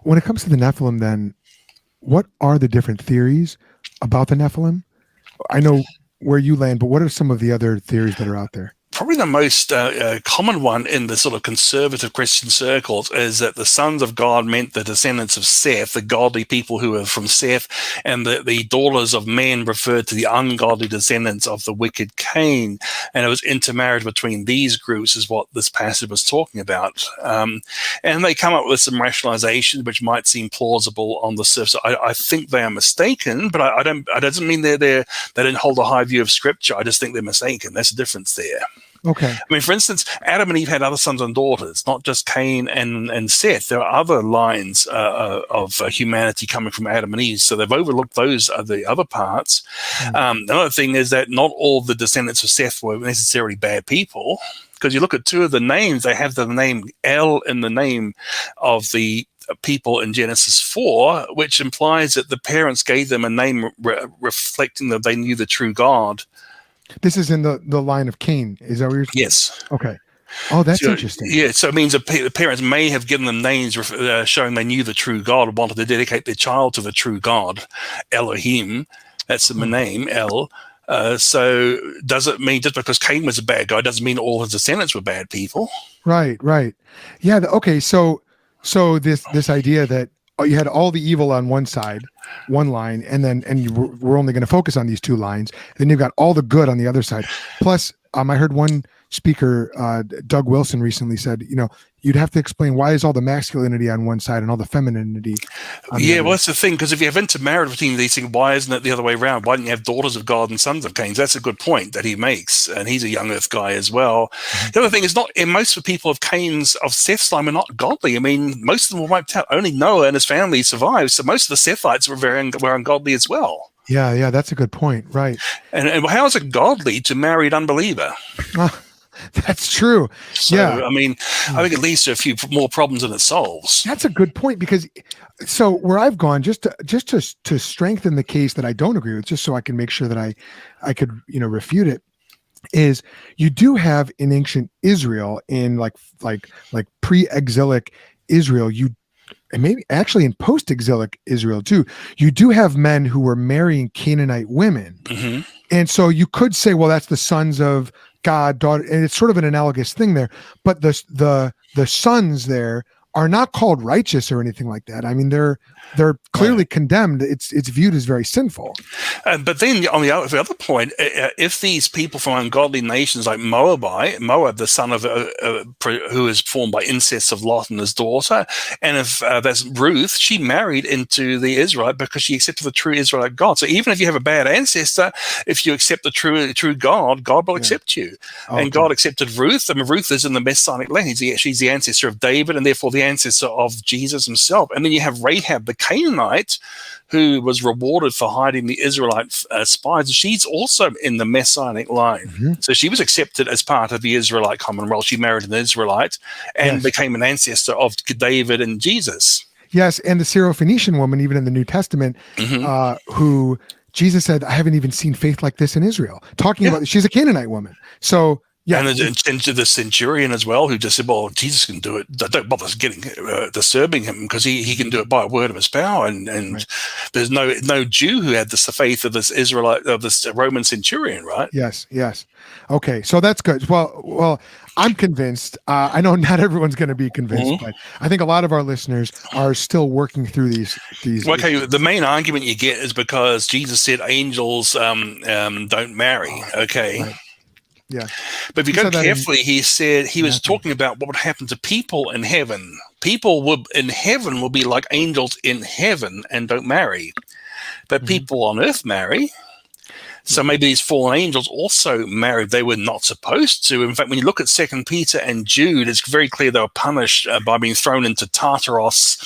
when it comes to the Nephilim, then what are the different theories about the Nephilim? I know where you land, but what are some of the other theories that are out there? Probably the most common one in the sort of conservative Christian circles is that the sons of God meant the descendants of Seth, the godly people who are from Seth, and the daughters of men referred to the ungodly descendants of the wicked Cain. And it was intermarriage between these groups is what this passage was talking about. And they come up with some rationalizations which might seem plausible on the surface. I think they are mistaken, but I don't. It doesn't mean they don't hold a high view of Scripture. I just think they're mistaken. That's the difference there. Okay. I mean, for instance, Adam and Eve had other sons and daughters, not just Cain and Seth. There are other lines of humanity coming from Adam and Eve, so they've overlooked those the other parts. Another thing is that not all the descendants of Seth were necessarily bad people, because you look at two of the names, they have the name El in the name of the people in Genesis 4, which implies that the parents gave them a name reflecting that they knew the true God. This is in the line of Cain. Is that what you're saying? Yes. Okay. Oh, that's interesting. Yeah, so it means that the parents may have given them names showing they knew the true God and wanted to dedicate their child to the true God, Elohim. That's the name, El. So does it mean just because Cain was a bad guy doesn't mean all his descendants were bad people? Right. Yeah. Okay. So this idea that you had all the evil on one side, one line, and we're only going to focus on these two lines. Then you've got all the good on the other side. Plus, I heard one speaker, Doug Wilson, recently said, you'd have to explain why is all the masculinity on one side and all the femininity on the other. Well, that's the thing, because if you have intermarriage between these things, why isn't it the other way around? Why don't you have daughters of God and sons of Cain? That's a good point that he makes, and he's a young earth guy as well. The other thing is most of the people of Seth's line were not godly. I mean, most of them were wiped out. Only Noah and his family survived, so most of the Sethites were ungodly as well. Yeah, that's a good point, right. And how is it godly to marry an unbeliever? That's true. So, yeah. I mean, I think it leads to a few more problems than it solves. That's a good point, because so where I've gone just to strengthen the case that I don't agree with, just so I can make sure that I could refute it, is you do have in ancient Israel, in like pre-exilic Israel, and maybe actually in post-exilic Israel too, you do have men who were marrying Canaanite women. Mm-hmm. And so you could say, well, that's the sons of God, daughter, and it's sort of an analogous thing there. But the sons there are not called righteous or anything like that. I mean, they're clearly condemned. It's viewed as very sinful. But then on the other point, if these people from ungodly nations like Moab, the son of who is formed by incest of Lot and his daughter, and if that's Ruth, she married into the Israelite because she accepted the true Israelite God. So even if you have a bad ancestor, if you accept the true God will accept you. Okay. And God accepted Ruth. I mean, Ruth is in the Messianic line. She's the ancestor of David, and therefore the ancestor of Jesus himself. And then you have Rahab the Canaanite, who was rewarded for hiding the Israelite spies. She's also in the Messianic line. Mm-hmm. So she was accepted as part of the Israelite commonwealth. She married an Israelite and became an ancestor of David and Jesus. Yes, and the Syrophoenician woman, even in the New Testament, who Jesus said, I haven't even seen faith like this in Israel. Talking about, she's a Canaanite woman. So, yeah. And the centurion as well, who just said, well, Jesus can do it. Don't bother disturbing him, because he can do it by a word of his power. And right. There's no Jew who had the faith of this Roman centurion, right? Yes. Okay, so that's good. Well, I'm convinced. I know not everyone's going to be convinced, but I think a lot of our listeners are still working through these. Okay, issues. The main argument you get is because Jesus said angels don't marry. Okay. Right. Yeah. But if you go carefully, he said he was talking about what would happen to people in heaven. People in heaven will be like angels in heaven and don't marry. But people on earth marry. So maybe these fallen angels also married. They were not supposed to. In fact, when you look at 2 Peter and Jude, it's very clear they were punished by being thrown into Tartarus,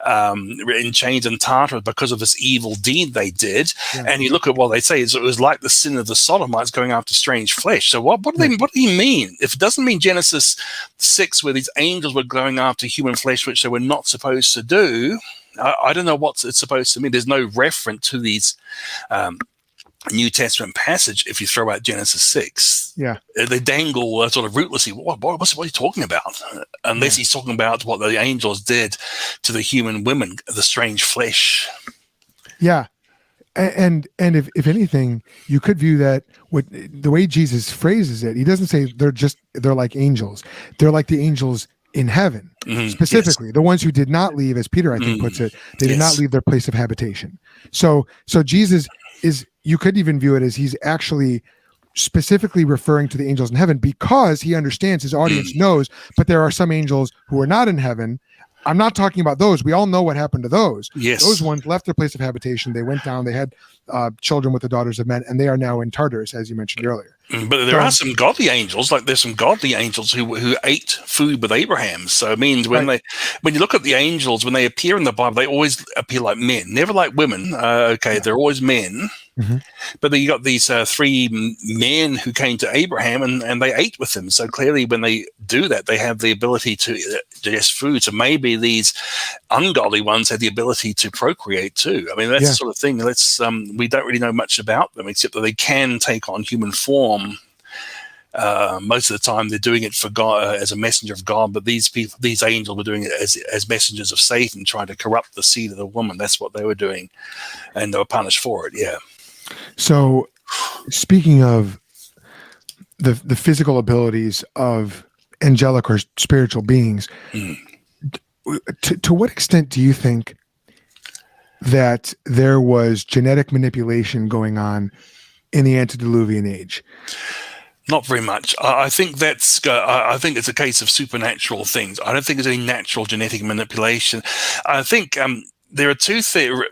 in chains in Tartarus, because of this evil deed they did. Yeah. And you look at what they say, it was like the sin of the Sodomites going after strange flesh. So what do he mean? If it doesn't mean Genesis 6, where these angels were going after human flesh, which they were not supposed to do, I don't know what it's supposed to mean. There's no reference to these New Testament passage if you throw out Genesis 6. Yeah. They dangle sort of rootlessly. What's he talking about? Unless he's talking about what the angels did to the human women, the strange flesh. Yeah. And if anything, you could view that with the way Jesus phrases it. He doesn't say they're like angels. They're like the angels in heaven, specifically the ones who did not leave, as Peter I think puts it. They did not leave their place of habitation. So Jesus is. You could even view it as he's actually specifically referring to the angels in heaven because he understands his audience knows. But there are some angels who are not in heaven. I'm not talking about those. We all know what happened to those. Yes. Those ones left their place of habitation. They went down. They had children with the daughters of men, and they are now in Tartarus, as you mentioned earlier. But there are some godly angels, like there's some godly angels who ate food with Abraham. So it means when you look at the angels, when they appear in the Bible, they always appear like men, never like women. They're always men. Mm-hmm. But then you got these three men who came to Abraham and they ate with him. So clearly when they do that, they have the ability to digest food. So maybe these ungodly ones had the ability to procreate too. I mean, that's the sort of thing. We don't really know much about them except that they can take on human form. Most of the time they're doing it for God as a messenger of God, but these angels were doing it as messengers of Satan, trying to corrupt the seed of the woman. That's what they were doing, and they were punished for it. Yeah. So, speaking of the physical abilities of angelic or spiritual beings, to what extent do you think that there was genetic manipulation going on in the antediluvian age? Not very much. I think I think it's a case of supernatural things. I don't think there's any natural genetic manipulation. I think there are two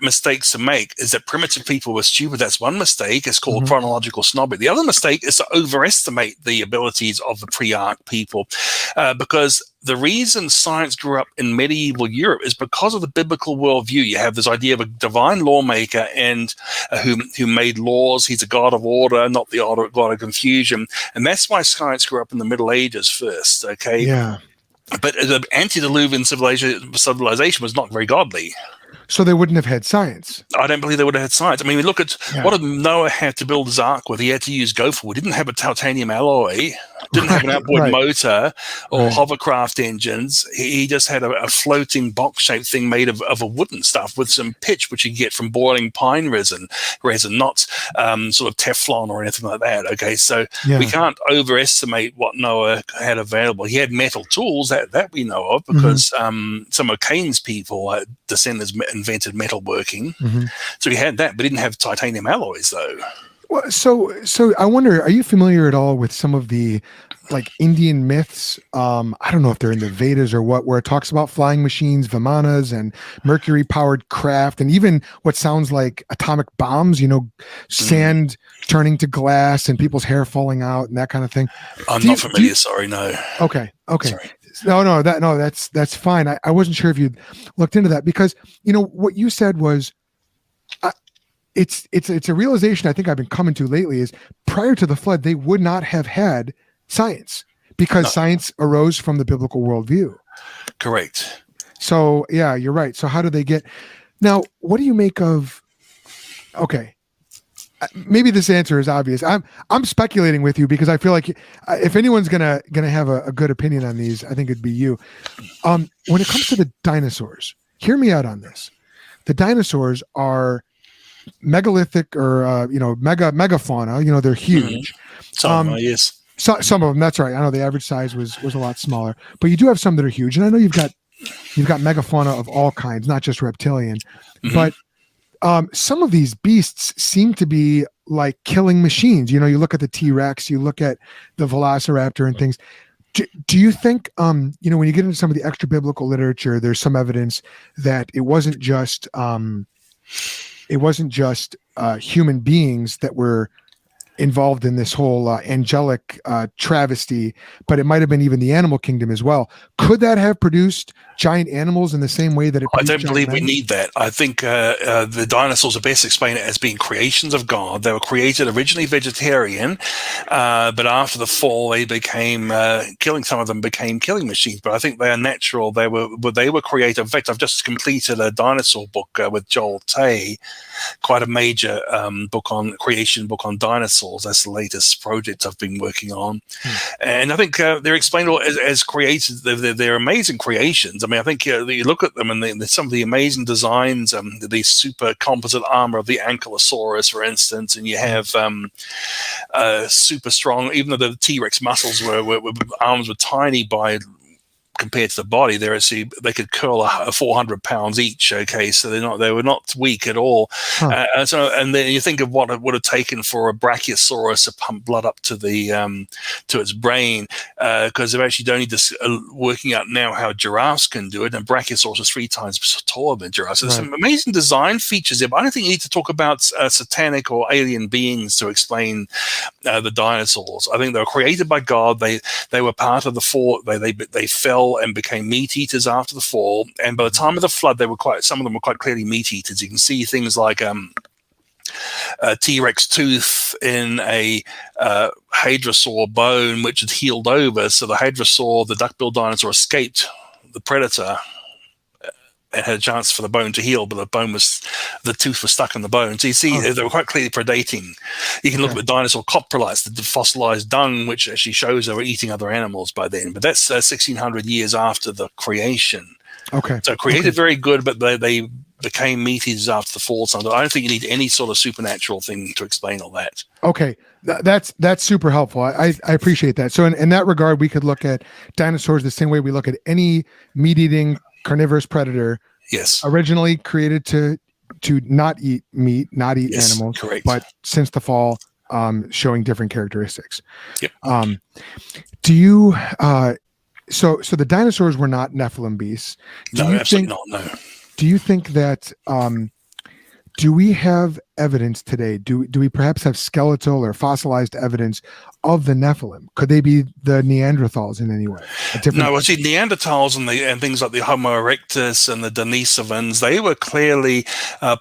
mistakes to make. Is that primitive people were stupid. That's one mistake. It's called chronological snobbery. The other mistake is to overestimate the abilities of the pre-ark people, because the reason science grew up in medieval Europe is because of the biblical worldview. You have this idea of a divine lawmaker and who made laws. He's a god of order, not the god of confusion. And that's why science grew up in the Middle Ages first, okay? Yeah. But the antediluvian civilization was not very godly. So they wouldn't have had science. I don't believe they would have had science. I mean, we look at what did Noah have to build his ark with? He had to use gopher wood. He didn't have a titanium alloy. Didn't have an outboard motor or hovercraft engines. He just had a floating box-shaped thing made of a wooden stuff with some pitch, which you get from boiling pine resin, not sort of Teflon or anything like that. Okay, so we can't overestimate what Noah had available. He had metal tools that we know of because some of Cain's people, descendants, invented metalworking. So he had that, but didn't have titanium alloys though. Well, so I wonder, are you familiar at all with some of the like Indian myths? I don't know if they're in the Vedas or what, where it talks about flying machines, vimanas, and Mercury-powered craft, and even what sounds like atomic bombs. Sand turning to glass and people's hair falling out and that kind of thing. I'm not familiar. Sorry, no. Okay. Sorry. That's fine. I wasn't sure if you'd looked into that because what you said was. It's a realization I think I've been coming to lately is prior to the flood, they would not have had science because science arose from the biblical worldview. Correct. So yeah, you're right. So how do they get now? What do you make of? Okay, maybe this answer is obvious. I'm speculating with you because I feel like if anyone's gonna have a good opinion on these, I think it'd be you. When it comes to the dinosaurs, hear me out on this. The dinosaurs are megalithic or megafauna. They're huge. Yes. Some of them, that's right. I know the average size was a lot smaller, but you do have some that are huge. And I know you've got megafauna of all kinds, not just reptilian. But some of these beasts seem to be like killing machines. You look at the T-Rex, you look at the Velociraptor and things. Do you think, when you get into some of the extra biblical literature, there's some evidence that it wasn't just human beings that were involved in this whole angelic travesty, but it might have been even the animal kingdom as well. Could that have produced giant animals in the same way that it I produced don't believe we men? need that. I think the dinosaurs are best explained as being creations of God. They were created originally vegetarian, but after the fall, they became killing. Some of them became killing machines. But I think they are natural. They were created. In fact, I've just completed a dinosaur book with Joel Tay, quite a major book on dinosaurs. That's the latest project I've been working on, and I think they're explained as created. They're amazing creations. I mean, I think you look at them and some of the amazing designs, the super composite armor of the Ankylosaurus, for instance, and you have super strong, even though the T-Rex muscles arms were tiny compared to the body, they could curl 400 pounds each. Okay, so they were not weak at all. And then you think of what it would have taken for a Brachiosaurus to pump blood up to to its brain, because they've actually only just working out now how giraffes can do it, and Brachiosaurus is 3 times taller than giraffes. So there's some amazing design features there, but I don't think you need to talk about satanic or alien beings to explain the dinosaurs. I think they were created by God. They were part of the fall. They fell and became meat eaters after the fall, and by the time of the flood, some of them were quite clearly meat eaters. You can see things like a T-Rex tooth in a hadrosaur bone, which had healed over. So the hadrosaur, the duck-billed dinosaur, escaped the predator and had a chance for the bone to heal, but the tooth was stuck in the bone. So you see, they were quite clearly predating. You can look at the dinosaur coprolites, the fossilized dung, which actually shows they were eating other animals by then. But that's 1,600 years after the creation. Okay. So created very good, but they became meat eaters after the fall. So I don't think you need any sort of supernatural thing to explain all that. Okay. That's super helpful. I appreciate that. So in that regard, we could look at dinosaurs the same way we look at any meat-eating carnivorous predator. Yes. Originally created to not eat meat, not eat animals. Correct. But since the fall, showing different characteristics. Yep. Do you so the dinosaurs were not Nephilim beasts? No, absolutely not. No. Do you think that do we have evidence today? Do we perhaps have skeletal or fossilized evidence of the Nephilim? Could they be the Neanderthals in any way? No, see, Neanderthals and things like the Homo erectus and the Denisovans, they were clearly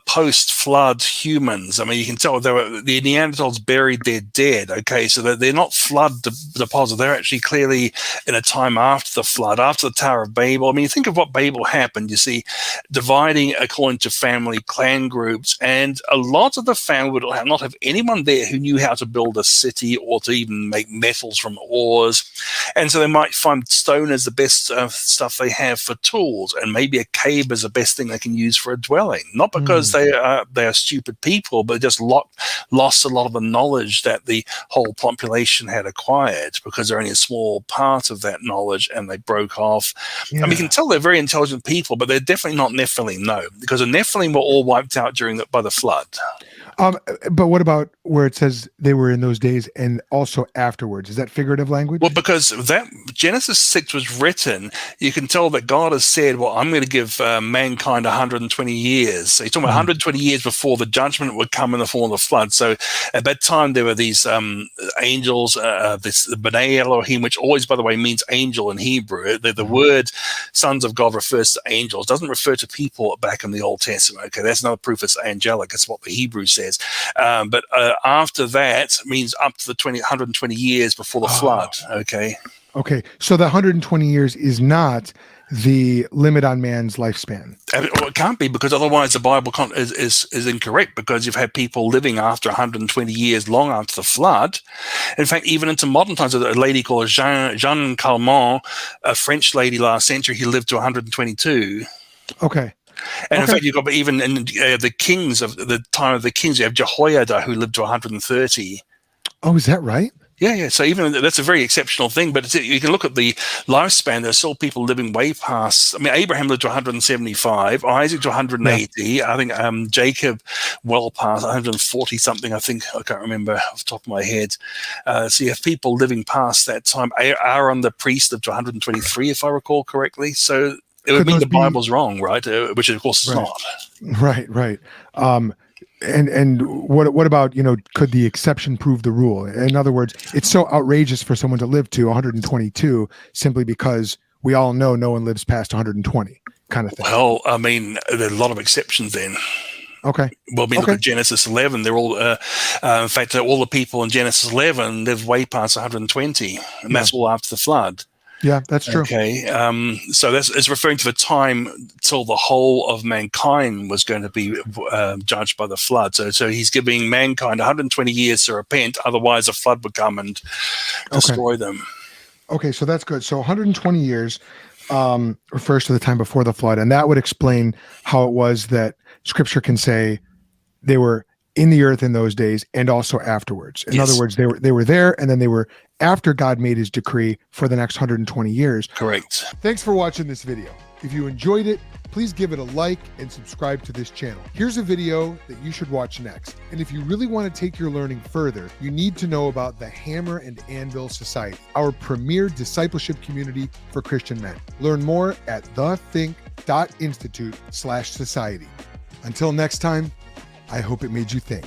post-flood humans. I mean, you can tell the Neanderthals buried their dead. Okay, so they're not flood deposit. They're actually clearly in a time after the flood, after the Tower of Babel. I mean, you think of what Babel happened. You see, dividing according to family clan groups, and a lot of the family would not have anyone there who knew how to build a city or to even make metals from ores, and so they might find stone as the best stuff they have for tools, and maybe a cave is the best thing they can use for a dwelling. Not because they are stupid people, but just lost a lot of the knowledge that the whole population had acquired, because they're only a small part of that knowledge, and they broke off. I mean, you can tell they're very intelligent people, but they're definitely not Nephilim. No, because the Nephilim were all wiped out by the flood. But what about where it says they were in those days and also afterwards? Is that figurative language? Well, because that Genesis 6 was written, you can tell that God has said, well, I'm going to give mankind 120 years. So he's talking about 120 years before the judgment would come in the form of the flood. So at that time, there were these angels, this B'nai Elohim, which always, by the way, means angel in Hebrew. The word sons of God refers to angels, doesn't refer to people back in the Old Testament. Okay, that's another proof it's angelic. That's what the Hebrew says. But after that means up to the 120 years before the flood. Okay. So the 120 years is not the limit on man's lifespan. Well, it can't be, because otherwise the Bible is incorrect, because you've had people living after 120 years long after the flood. In fact, even into modern times, a lady called Jeanne Calment, a French lady last century, who lived to 122. Okay. And in fact, you've got even in the kings of the time of the kings, you have Jehoiada, who lived to 130. Oh, is that right? Yeah. So even that's a very exceptional thing. But you can look at the lifespan. There's still people living way past. I mean, Abraham lived to 175, Isaac to 180. Yeah. I think Jacob well past 140 something. I think, I can't remember off the top of my head. So you have people living past that time. Aaron the priest lived to 123, if I recall correctly. So it would mean the Bible's wrong, right? Which of course is not. Right. And what about, could the exception prove the rule? In other words, it's so outrageous for someone to live to 122 simply because we all know no one lives past 120 kind of thing. Well, I mean, there are a lot of exceptions then. Okay. Well, I mean, look at Genesis 11. They're all, in fact, all the people in Genesis 11 live way past 120, and that's all after the flood. Yeah, that's true. Okay, so it's referring to the time till the whole of mankind was going to be judged by the flood. So he's giving mankind 120 years to repent, otherwise a flood would come and destroy them. Okay, so that's good. So 120 years refers to the time before the flood, and that would explain how it was that Scripture can say they were in the earth in those days and also afterwards. In other words, they were there, and then they were after God made his decree for the next 120 years. Correct. Thanks for watching this video. If you enjoyed it, please give it a like and subscribe to this channel. Here's a video that you should watch next. And if you really want to take your learning further, you need to know about the Hammer and Anvil Society, our premier discipleship community for Christian men. Learn more at thethink.institute/society. Until next time, I hope it made you think.